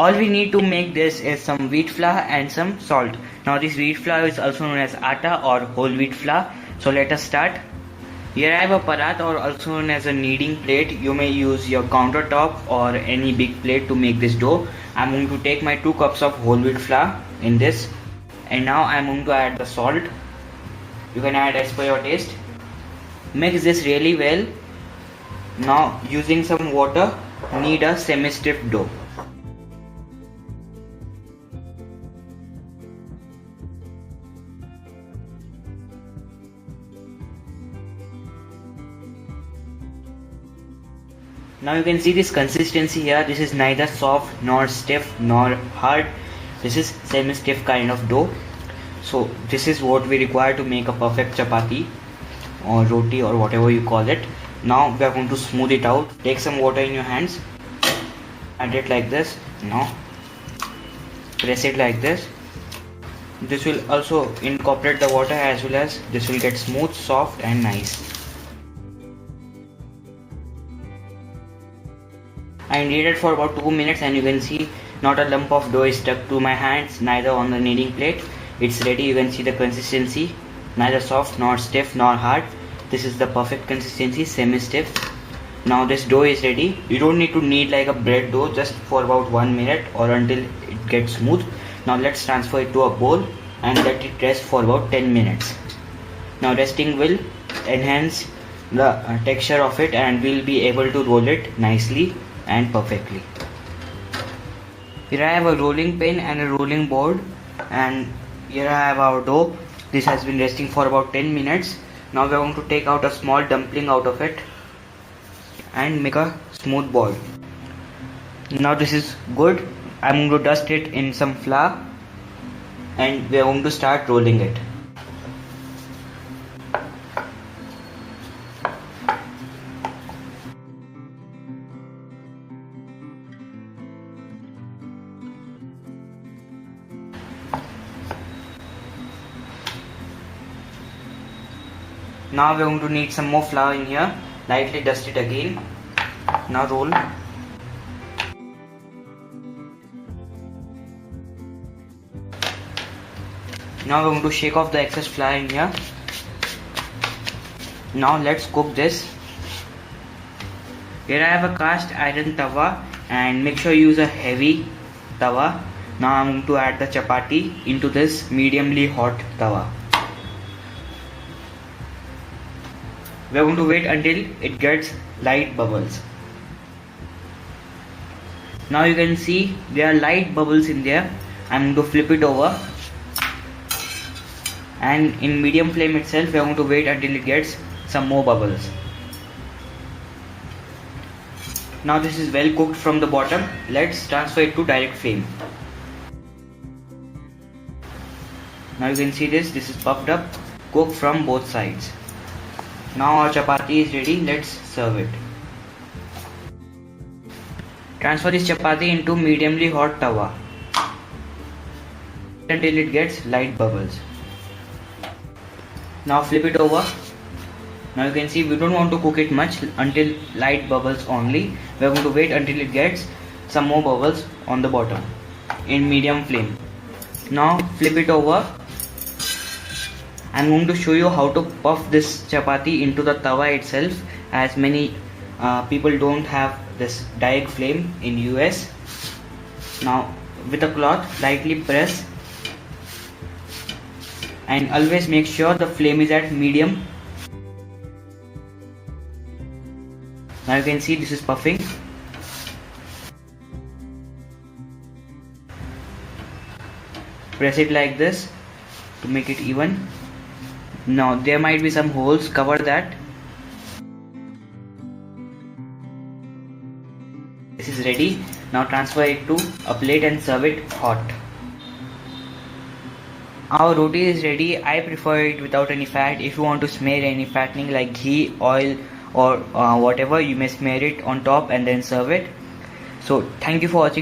All we need to make this is some wheat flour and some salt. Now this wheat flour is also known as atta or whole wheat flour. So let us start. Here I have a parat or also known as a kneading plate. You may use your countertop or any big plate to make this dough. I'm going to take my 2 cups of whole wheat flour in this. And now I'm going to add the salt. You can add as per your taste. Mix this really well. Now using some water, knead a semi-stiff dough. Now you can see this consistency here. This is neither soft nor stiff nor hard. This is semi-stiff kind of dough. So this is what we require to make a perfect chapati or roti or whatever you call it. Now we are going to smooth it out. Take some water in your hands. Add it like this. Now press it like this. This will also incorporate the water as well as this will get smooth, soft and nice. I kneaded for about 2 minutes and you can see not a lump of dough is stuck to my hands, neither on the kneading plate. It's ready. You can see the consistency, neither soft nor stiff nor hard. This is the perfect consistency, semi-stiff. Now this dough is ready. You don't need to knead like a bread dough, just for about 1 minute or until it gets smooth. Now let's transfer it to a bowl and let it rest for about 10 minutes. Now resting will enhance the texture of it and we'll be able to roll it nicely and perfectly. Here I have a rolling pin and a rolling board, and here I have our dough. This has been resting for about 10 minutes. Now we are going to take out a small dumpling out of it and make a smooth ball. Now this is good. I'm going to dust it in some flour and we are going to start rolling it. Now we are going to need some more flour in here. Lightly dust it again. Now roll. Now we are going to shake off the excess flour in here. Now let's cook this. Here I have a cast iron tawa and make sure you use a heavy tawa. Now I am going to add the chapati into this mediumly hot tawa. We are going to wait until it gets light bubbles. Now you can see there are light bubbles in there. I am going to flip it over and in medium flame itself we are going to wait until it gets some more bubbles. Now this is well cooked from the bottom. Let's transfer it to direct flame. Now you can see this is puffed up, cooked from both sides. Now our chapati is ready. Let's serve it. Transfer this chapati into mediumly hot tawa until it gets light bubbles. Now flip it over. Now you can see we don't want to cook it much, until light bubbles only. We are going to wait until it gets some more bubbles on the bottom in medium flame. Now flip it over. I am going to show you how to puff this chapati into the tawa itself, as many people don't have this direct flame in US. Now with a cloth lightly press and always make sure the flame is at medium. Now you can see this is puffing. Press it like this to make it even. Now there might be some holes, cover that. This is ready. Now transfer it to a plate and serve it hot. Our roti is ready. I prefer it without any fat. If you want to smear any fattening like ghee, oil or whatever, you may smear it on top and then serve it. So thank you for watching.